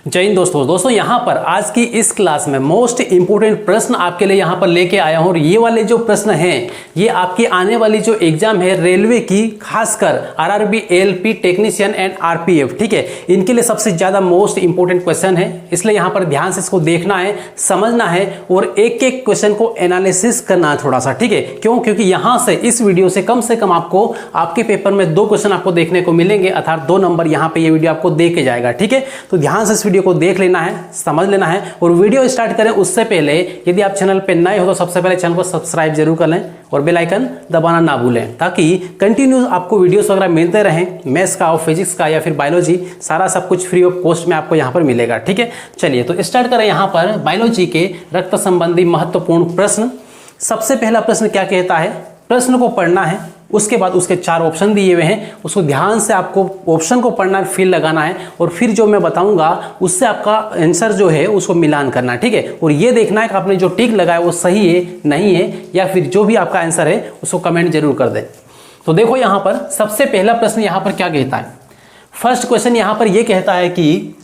जय हिंद दोस्तों यहाँ पर आज की इस क्लास में मोस्ट इंपोर्टेंट प्रश्न आपके लिए यहाँ पर लेके आया हूँ और ये वाले जो प्रश्न हैं ये आपकी आने वाली जो एग्जाम है रेलवे की, खासकर RRB, ALP technician and RPF, ठीक है, इनके लिए सबसे ज्यादा मोस्ट इंपोर्टेंट क्वेश्चन है। इसलिए यहाँ पर ध्यान से इसको देखना है, समझना है और एक एक क्वेश्चन को एनालिसिस करना है थोड़ा सा, ठीक है। क्यों? क्योंकि यहाँ से इस वीडियो से कम आपको आपके पेपर में 2 क्वेश्चन आपको देखने को मिलेंगे, अर्थात 2 नंबर यहाँ पे ये वीडियो आपको दे के जाएगा, ठीक है। तो ध्यान से वीडियो को देख लेना है, समझ लेना है। और वीडियो स्टार्ट करें उससे पहले यदि आप चैनल पे नए हो तो सबसे पहले चैनल को सब्सक्राइब जरूर कर लें और बेल आइकन दबाना ना भूलें, ताकि कंटिन्यू आपको वीडियोस वगैरह मिलते रहें। मैथ्स का और फिजिक्स का या फिर बायोलॉजी, सारा सब कुछ फ्री ऑफ कॉस्ट में आपको यहाँ पर मिलेगा, ठीक है। चलिए तो स्टार्ट करें यहाँ पर बायोलॉजी के रक्त संबंधी महत्वपूर्ण प्रश्न। सबसे पहला प्रश्न क्या कहता है, प्रश्न को पढ़ना है, उसके बाद उसके 4 ऑप्शन दिए हुए हैं, उसको ध्यान से आपको ऑप्शन को पढ़ना है, फिल लगाना है और फिर जो मैं बताऊंगा उससे आपका आंसर जो है उसको मिलान करना है, ठीक है। और ये देखना है कि आपने जो टिक लगाया वो सही है नहीं है, या फिर जो भी आपका आंसर है उसको कमेंट जरूर कर दें। तो देखो यहाँ पर सबसे पहला प्रश्न यहाँ पर क्या कहता है। फर्स्ट क्वेश्चन यहाँ पर यह कहता है कि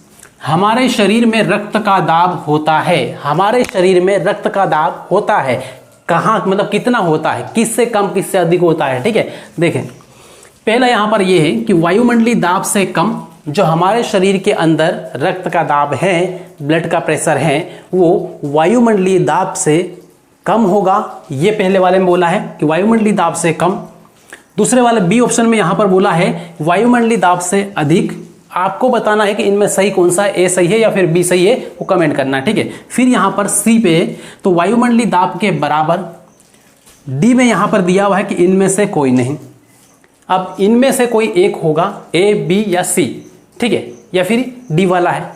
हमारे शरीर में रक्त का दाब होता है। हमारे शरीर में रक्त का दाब होता है, कहाँ, मतलब कितना होता है, किससे कम किससे अधिक होता है, ठीक है। देखें पहला यहाँ पर यह है कि वायुमंडलीय दाब से कम जो हमारे शरीर के अंदर रक्त का दाब है, ब्लड का प्रेशर है, वो वायुमंडलीय दाब से कम होगा। ये पहले वाले में बोला है कि वायुमंडलीय दाब से कम। दूसरे वाले बी ऑप्शन में यहाँ पर बोला है वायुमंडलीय दाब से अधिक। आपको बताना है कि इनमें सही कौन सा है, ए सही है या फिर बी सही है, वो कमेंट करना है, ठीक है। फिर यहाँ पर सी पे तो वायुमंडलीय दाब के बराबर। डी में यहाँ पर दिया हुआ है कि इनमें से कोई नहीं। अब इनमें से कोई एक होगा, ए बी या सी, ठीक है, या फिर डी वाला है।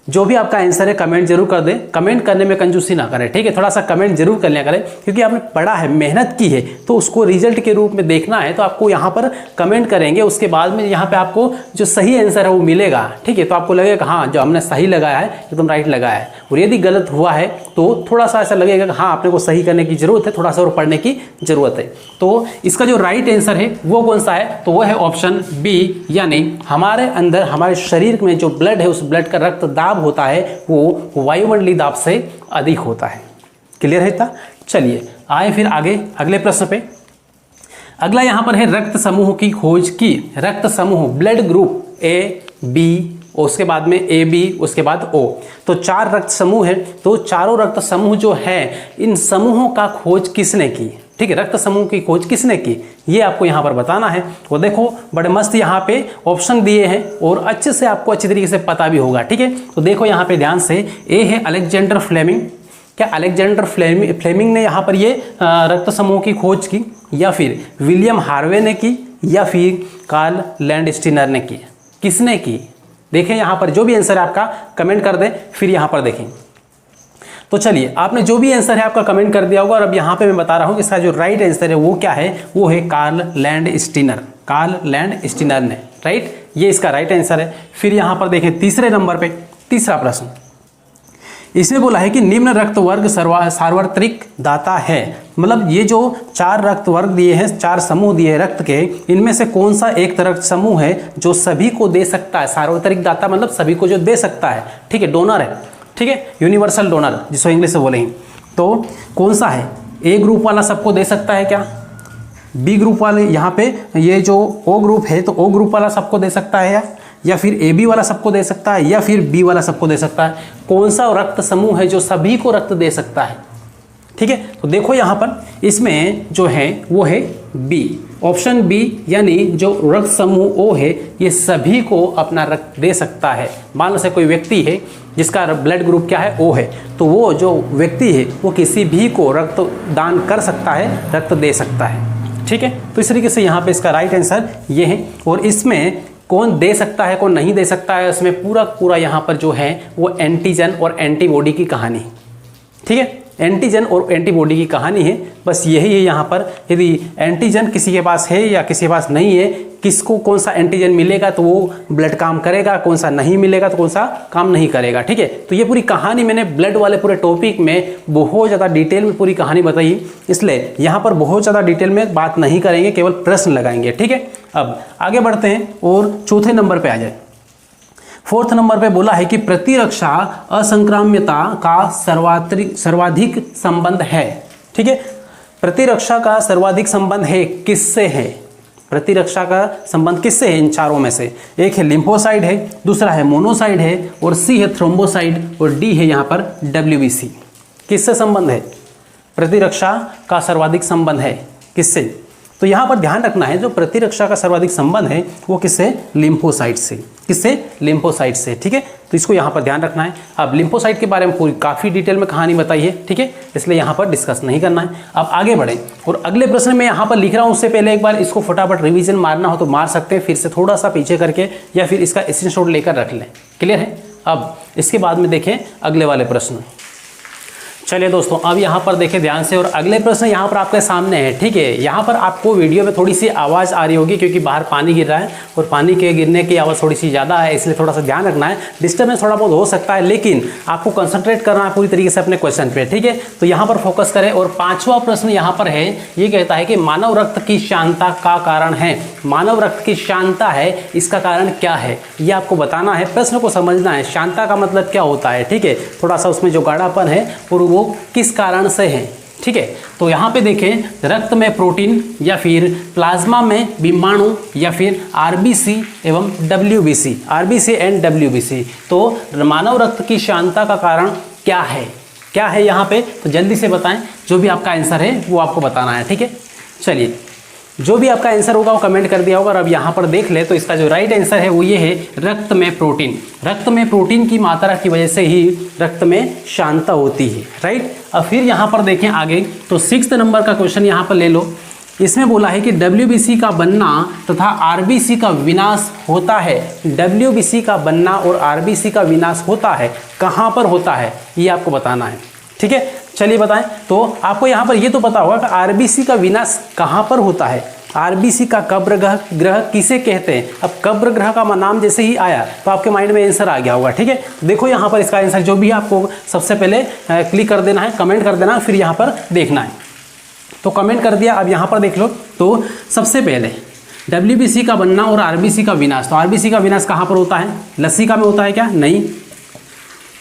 जो भी आपका आंसर है कमेंट जरूर कर दें, कमेंट करने में कंजूसी ना करें, ठीक है। थोड़ा सा कमेंट जरूर कर लिया करें, क्योंकि आपने पढ़ा है, मेहनत की है, तो उसको रिजल्ट के रूप में देखना है। तो आपको यहाँ पर कमेंट करेंगे, उसके बाद में यहाँ पे आपको जो सही आंसर है वो मिलेगा, ठीक है। तो आपको लगेगा हाँ जो हमने सही लगाया है एकदम राइट लगाया है। और यदि गलत हुआ है तो थोड़ा सा ऐसा लगेगा कि हाँ आपने को सही करने की जरूरत है, थोड़ा सा और पढ़ने की जरूरत है। तो इसका जो राइट आंसर है वो कौन सा है, तो वो है ऑप्शन बी, यानी हमारे अंदर, हमारे शरीर में जो ब्लड है उस ब्लड का रक्त दाब होता है वो वायुमंडलीय दाब से अधिक होता है। क्लियर है इतना? चलिए आए फिर आगे अगले प्रश्न पे। अगला यहां पर है रक्त समूह की खोज की। रक्त समूह, ब्लड ग्रुप ए बी, उसके बाद में ए बी, उसके बाद ओ। तो 4 रक्त समूह है, तो चारों रक्त समूह जो है इन समूहों का खोज किसने की, ठीक है। रक्त समूह की खोज किसने की ये आपको यहाँ पर बताना है। वो देखो बड़े मस्त यहाँ पे ऑप्शन दिए हैं और अच्छे से आपको अच्छी तरीके से पता भी होगा, ठीक है। तो देखो यहाँ पे ध्यान से, ए है अलेक्जेंडर फ्लेमिंग। क्या अलेक्जेंडर फ्लेमिंग ने यहाँ पर ये रक्त समूह की खोज की, या फिर विलियम हार्वे ने की, या फिर कार्ल लैंडस्टीनर ने की, किसने की? देखें यहाँ पर जो भी आंसर है आपका कमेंट कर दें, फिर यहाँ पर देखें। तो चलिए आपने जो भी आंसर है आपका कमेंट कर दिया होगा और अब यहाँ पे मैं बता रहा हूँ कि इसका जो राइट आंसर है वो क्या है, वो है कार्ल लैंडस्टीनर। कार्ल लैंडस्टीनर ने, राइट, ये इसका राइट आंसर है। फिर यहाँ पर देखें तीसरे नंबर पे तीसरा प्रश्न, इसमें बोला है कि निम्न रक्त वर्ग सार्वत्रिक दाता है। मतलब ये जो 4 रक्त वर्ग दिए हैं, 4 समूह दिए हैं रक्त के, इनमें से कौन सा एक रक्त समूह है जो सभी को दे सकता है। सार्वत्रिक दाता मतलब सभी को जो दे सकता है, ठीक है, डोनर है, ठीक है, यूनिवर्सल डोनर जिसको इंग्लिश से बोलेंगे। तो कौन सा है? ए ग्रुप वाला सबको दे सकता है क्या? बी ग्रुप वाले, यहाँ पे ये जो ओ ग्रुप है तो ओ ग्रुप वाला सबको दे सकता है, या फिर ए बी वाला सबको दे सकता है, या फिर बी वाला सबको दे सकता है? कौन सा रक्त समूह है जो सभी को रक्त दे सकता है, ठीक है। तो देखो यहाँ पर इसमें जो है वो है बी, ऑप्शन बी, यानी जो रक्त समूह ओ है ये सभी को अपना रक्त दे सकता है। मान लो से कोई व्यक्ति है जिसका ब्लड ग्रुप क्या है, ओ है, तो वो जो व्यक्ति है वो किसी भी को रक्त दान कर सकता है, रक्त दे सकता है, ठीक है। तो इस तरीके से यहाँ पे इसका राइट आंसर ये है। और इसमें कौन दे सकता है कौन नहीं दे सकता है, उसमें पूरा यहाँ पर जो है वो एंटीजन और एंटीबॉडी की कहानी, ठीक है। एंटीजन और एंटीबॉडी की कहानी है, बस यही है यहाँ पर। यदि एंटीजन किसी के पास है या किसी के पास नहीं है, किसको कौन सा एंटीजन मिलेगा तो वो ब्लड काम करेगा, कौन सा नहीं मिलेगा तो कौन सा काम नहीं करेगा, ठीक है। तो ये पूरी कहानी मैंने ब्लड वाले पूरे टॉपिक में बहुत ज़्यादा डिटेल में पूरी कहानी बताई, इसलिए यहाँ पर बहुत ज़्यादा डिटेल में बात नहीं करेंगे, केवल प्रश्न लगाएंगे, ठीक है। अब आगे बढ़ते हैं और चौथे नंबर पर आ जाए। 4th नंबर पे बोला है कि प्रतिरक्षा असंक्राम्यता का सर्वाधिक संबंध है। ठीक है, प्रतिरक्षा का सर्वाधिक संबंध है किससे है? प्रतिरक्षा का संबंध किससे है? इन चारों में से एक है लिम्फोसाइट है, दूसरा है मोनोसाइट है, और सी है थ्रोम्बोसाइट, और डी है यहाँ पर WBC। किससे संबंध है? प्रतिरक्षा का सर्वाधिक संबंध है किससे? तो यहाँ पर ध्यान रखना है, जो प्रतिरक्षा का सर्वाधिक संबंध है वो किससे? लिम्फोसाइट से। किससे? लिम्फोसाइट से। ठीक है, तो इसको यहाँ पर ध्यान रखना है। अब लिम्फोसाइट के बारे में पूरी काफ़ी डिटेल में कहानी बताई है, ठीक है, इसलिए यहाँ पर डिस्कस नहीं करना है। अब आगे बढ़ें, और अगले प्रश्न में यहाँ पर लिख रहा हूँ, उससे पहले एक बार इसको फटाफट रिविजन मारना हो तो मार सकते हैं, फिर से थोड़ा सा पीछे करके, या फिर इसका स्क्रीनशॉट लेकर रख लें। क्लियर है? अब इसके बाद में देखें अगले वाले प्रश्न। चलिए दोस्तों, अब यहाँ पर देखें ध्यान से, और अगले प्रश्न यहाँ पर आपके सामने है। ठीक है, यहाँ पर आपको वीडियो में थोड़ी सी आवाज़ आ रही होगी क्योंकि बाहर पानी गिर रहा है, और पानी के गिरने की आवाज़ थोड़ी सी ज़्यादा है, इसलिए थोड़ा सा ध्यान रखना है। डिस्टर्बेंस थोड़ा बहुत हो सकता है, लेकिन आपको कंसंट्रेट करना है पूरी तरीके से अपने क्वेश्चन पे। ठीक है, तो यहाँ पर फोकस करें। और 5वां प्रश्न यहाँ पर है, ये कहता है कि मानव रक्त की शांतता का कारण है। मानव रक्त की शांतता है, इसका कारण क्या है, ये आपको बताना है। प्रश्न को समझना है, शांतता का मतलब क्या होता है। ठीक है, थोड़ा सा उसमें जो गाढ़ापन है और वो किस कारण से है। ठीक है, तो यहाँ पे देखें, रक्त में प्रोटीन, या फिर प्लाज्मा में विषाणु, या फिर RBC एवं WBC, RBC एंड WBC। तो मानव रक्त की शांतता का कारण क्या है? क्या है यहाँ पे? तो जल्दी से बताएं, जो भी आपका आंसर है वो आपको बताना है। ठीक है, चलिए, जो भी आपका आंसर होगा वो कमेंट कर दिया होगा। और अब यहाँ पर देख ले, तो इसका जो राइट आंसर है वो ये है, रक्त में प्रोटीन। रक्त में प्रोटीन की मात्रा की वजह से ही रक्त में शांतता होती है। राइट, अब फिर यहाँ पर देखें आगे, तो 6th नंबर का क्वेश्चन यहाँ पर ले लो। इसमें बोला है कि WBC का बनना तथा RBC का विनाश होता है। WBC का बनना और RBC का विनाश होता है, कहाँ पर होता है, ये आपको बताना है। ठीक है, चलिए बताएं। तो आपको यहाँ पर ये तो पता होगा कि RBC का विनाश कहाँ पर होता है। RBC का कब्र ग्रह किसे कहते हैं? अब कब्र ग्रह का नाम जैसे ही आया तो आपके माइंड में आंसर आ गया होगा। ठीक है, देखो यहाँ पर इसका आंसर जो भी आपको सबसे पहले क्लिक कर देना है, कमेंट कर देना, फिर यहाँ पर देखना है। तो कमेंट कर दिया, अब यहाँ पर देख लो। तो सबसे पहले WBC का बनना और RBC का विनाश। तो RBC का विनाश कहाँ पर होता है? लसिका में होता है क्या? नहीं।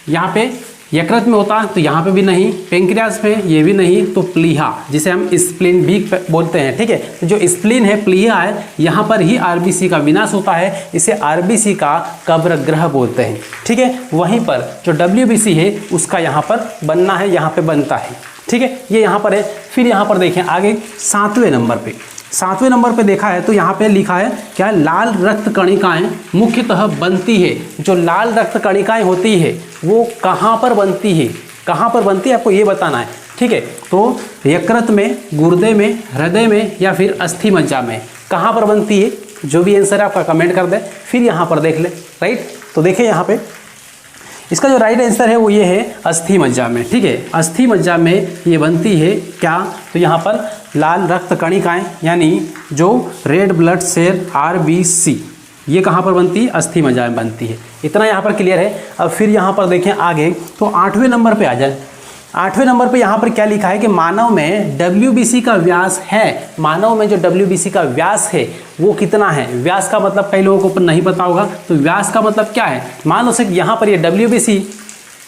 यहाँ पे यकृत में होता है, तो यहाँ पे भी नहीं। पेंक्रियास में, ये भी नहीं। तो प्लीहा, जिसे हम स्प्लीन भी बोलते हैं। ठीक है, तो जो स्प्लीन है, प्लीहा है, यहाँ पर ही RBC का विनाश होता है। इसे RBC का कब्र ग्रह बोलते हैं। ठीक है, वहीं पर जो WBC है उसका यहाँ पर बनना है, यहाँ पे बनता है। ठीक है, ये यहाँ पर है। फिर यहाँ पर देखें आगे 7वें नंबर पे, 7वें नंबर पे देखा है तो यहाँ पे लिखा है क्या? लाल रक्त कणिकाएं मुख्यतः बनती है। जो लाल रक्त कणिकाएं होती है वो कहाँ पर बनती है? कहाँ पर बनती है आपको ये बताना है। ठीक है, तो यकृत में, गुर्दे में, हृदय में, या फिर अस्थि मज्जा में, कहाँ पर बनती है? जो भी आंसर है आपका कमेंट कर दे, फिर यहाँ पर देख ले। राइट, तो देखिए यहाँ पे इसका जो राइट आंसर है वो ये है, अस्थि मज्जा में। ठीक है, अस्थि मज्जा में ये बनती है क्या? तो यहाँ पर लाल रक्त कणिकाएं, यानी जो रेड ब्लड सेल RBC, ये कहाँ पर बनती है? अस्थि मज्जा में बनती है। इतना यहाँ पर क्लियर है। अब फिर यहाँ पर देखें आगे, तो 8वें नंबर पे आ जाए। 8वें नंबर पे यहाँ पर क्या लिखा है कि मानव में WBC का व्यास है। मानव में जो WBC का व्यास है वो कितना है? व्यास का मतलब कई लोगों को नहीं पता होगा, तो व्यास का मतलब क्या है? मान लो से यहाँ पर ये WBC,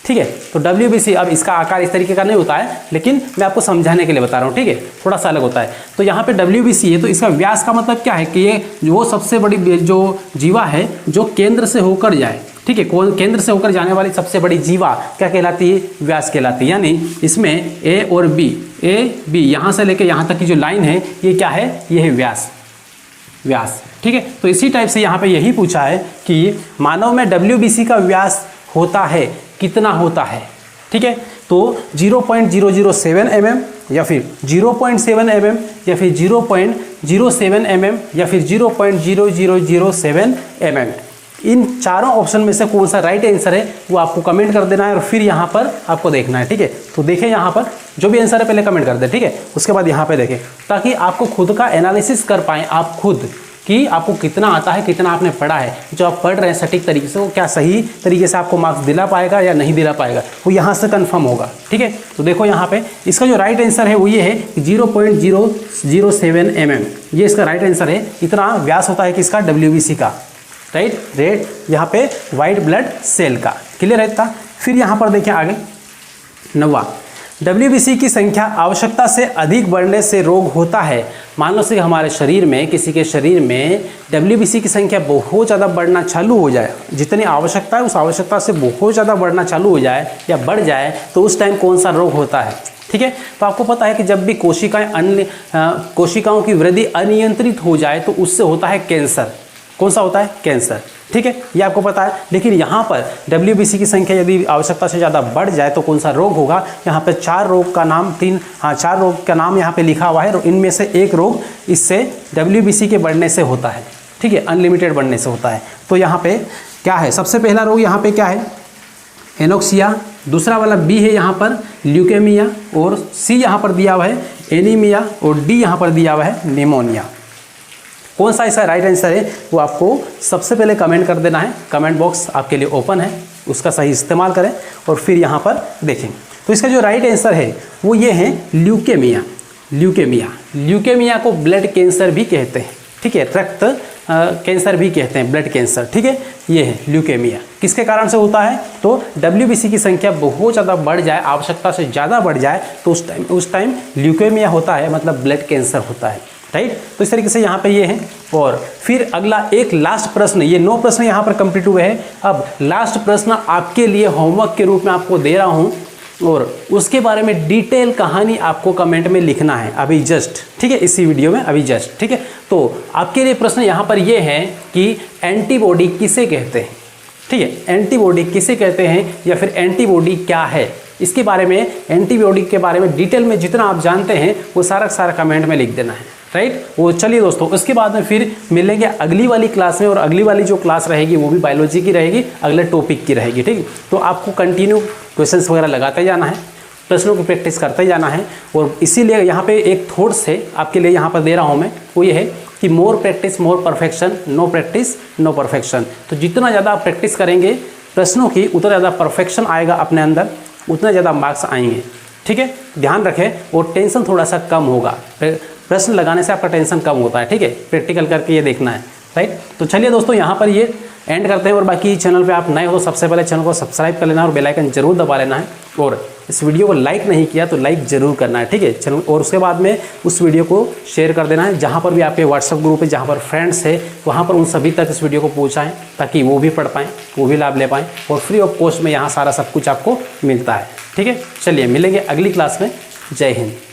ठीक है, तो WBC, अब इसका आकार इस तरीके का नहीं होता है, लेकिन मैं आपको समझाने के लिए बता रहा हूँ। ठीक है, थोड़ा सा अलग होता है। तो यहाँ पे WBC है, तो इसका व्यास का मतलब क्या है कि ये वो सबसे बड़ी जो जीवा है जो केंद्र से होकर जाए। ठीक है, केंद्र से होकर जाने वाली सबसे बड़ी जीवा क्या कहलाती है? व्यास कहलाती है। यानी इसमें A और B, यहाँ से लेकर यहाँ तक की जो लाइन है ये क्या है? ये है व्यास। व्यास, ठीक है। तो इसी टाइप से यहाँ पे यही पूछा है कि मानव में WBC का व्यास होता है, कितना होता है? ठीक है, तो 0.007 mm, या फिर 0.7 mm, या फिर 0.07 mm, या फिर 0.0007 mm। इन चारों ऑप्शन में से कौन सा राइट आंसर है वो आपको कमेंट कर देना है, और फिर यहाँ पर आपको देखना है। ठीक है, तो देखें यहाँ पर जो भी आंसर है पहले कमेंट कर दे। ठीक है, उसके बाद यहाँ पे देखें, ताकि आपको खुद का एनालिसिस कर पाएँ आप खुद कि आपको कितना आता है, कितना आपने पढ़ा है। जो आप पढ़ रहे हैं सटीक तरीके से, वो क्या सही तरीके से आपको मार्क्स दिला पाएगा या नहीं दिला पाएगा, वो यहाँ से कंफर्म होगा। ठीक है, तो देखो यहाँ पे इसका जो राइट आंसर है वो ये है 0.007 mm, ये इसका राइट आंसर है। इतना व्यास होता है किसका? WBC का। राइट, रेड यहाँ पे वाइट ब्लड सेल का, क्लियर है था। फिर यहाँ पर देखिए आगे 9वां, WBC की संख्या आवश्यकता से अधिक बढ़ने से रोग होता है। मान लो से हमारे शरीर में, किसी के शरीर में WBC की संख्या बहुत ज़्यादा बढ़ना चालू हो जाए, जितनी आवश्यकता है उस आवश्यकता से बहुत ज़्यादा बढ़ना चालू हो जाए या बढ़ जाए, तो उस टाइम कौन सा रोग होता है। ठीक है, तो आपको पता है कि जब भी कोशिकाओं की वृद्धि अनियंत्रित हो जाए तो उससे होता है कैंसर। कौन सा होता है? कैंसर। ठीक है, ये आपको पता है। लेकिन यहाँ पर WBC की संख्या यदि आवश्यकता से ज़्यादा बढ़ जाए तो कौन सा रोग होगा? यहाँ पे 4 रोग का नाम 4 रोग का नाम यहाँ पे लिखा हुआ है। इनमें से एक रोग इससे WBC के बढ़ने से होता है। ठीक है, अनलिमिटेड बढ़ने से होता है। तो यहाँ पे क्या है? सबसे पहला रोग यहाँ पे क्या है? एनोक्सिया। दूसरा वाला B है यहाँ पर ल्यूकेमिया, और C यहाँ पर दिया हुआ है एनीमिया, और D यहाँ पर दिया हुआ है निमोनिया। कौन सा इसका राइट आंसर है वो आपको सबसे पहले कमेंट कर देना है। कमेंट बॉक्स आपके लिए ओपन है, उसका सही इस्तेमाल करें और फिर यहाँ पर देखें। तो इसका जो राइट आंसर है वो ये है ल्यूकेमिया। ल्यूकेमिया को ब्लड कैंसर भी कहते हैं। ठीक है, रक्त कैंसर भी कहते हैं, ब्लड कैंसर। ठीक है, ये है ल्यूकेमिया। किसके कारण से होता है? तो WBC की संख्या बहुत ज़्यादा बढ़ जाए, आवश्यकता से ज़्यादा बढ़ जाए तो उस टाइम ल्यूकेमिया होता है, मतलब ब्लड कैंसर होता है। राइट, तो इस तरीके से यहाँ पे ये है। और फिर अगला एक लास्ट प्रश्न, ये 9 प्रश्न यहाँ पर कंप्लीट हुए हैं। अब लास्ट प्रश्न आपके लिए होमवर्क के रूप में आपको दे रहा हूँ, और उसके बारे में डिटेल कहानी आपको कमेंट में लिखना है अभी जस्ट। ठीक है, इसी वीडियो में अभी जस्ट। ठीक है, तो आपके लिए प्रश्न यहाँ पर ये है कि एंटीबॉडी किसे कहते हैं। ठीक है, एंटीबॉडी किसे कहते हैं या फिर एंटीबॉडी क्या है, इसके बारे में, एंटीबॉडी के बारे में डिटेल में जितना आप जानते हैं वो सारा कमेंट में लिख देना है। राइट, वो चलिए दोस्तों, उसके बाद में फिर मिलेंगे अगली वाली क्लास में, और अगली वाली जो क्लास रहेगी वो भी बायोलॉजी की रहेगी, अगले टॉपिक की रहेगी। ठीक, तो आपको कंटिन्यू क्वेश्चंस वगैरह लगाते जाना है, प्रश्नों की प्रैक्टिस करते जाना है। और इसीलिए यहाँ पे एक थॉट्स है आपके लिए यहाँ पर दे रहा हूँ मैं, वो ये है कि more practice more perfection, no practice no perfection. तो जितना ज़्यादा आप प्रैक्टिस करेंगे प्रश्नों की, उतना ज़्यादा परफेक्शन आएगा अपने अंदर, उतना ज़्यादा मार्क्स आएंगे। ठीक है, ध्यान रखें, और टेंशन थोड़ा सा कम होगा। प्रश्न लगाने से आपका टेंशन कम होता है। ठीक है, प्रैक्टिकल करके ये देखना है। राइट, तो चलिए दोस्तों यहाँ पर ये एंड करते हैं। और बाकी चैनल पे आप नए हो तो सबसे पहले चैनल को सब्सक्राइब कर लेना और बेल आइकन जरूर दबा लेना है। और इस वीडियो को लाइक नहीं किया तो लाइक जरूर करना है। ठीक है चैनल, और उसके बाद में उस वीडियो को शेयर कर देना है, जहाँ पर भी आपके व्हाट्सअप ग्रुप है, जहाँ पर फ्रेंड्स है, वहाँ पर उन सभी तक इस वीडियो को पहुँचाएँ, ताकि वो भी पढ़ पाएँ, वो भी लाभ ले पाएँ। और फ्री ऑफ कॉस्ट में यहाँ सारा सब कुछ आपको मिलता है। ठीक है, चलिए मिलेंगे अगली क्लास में। जय हिंद।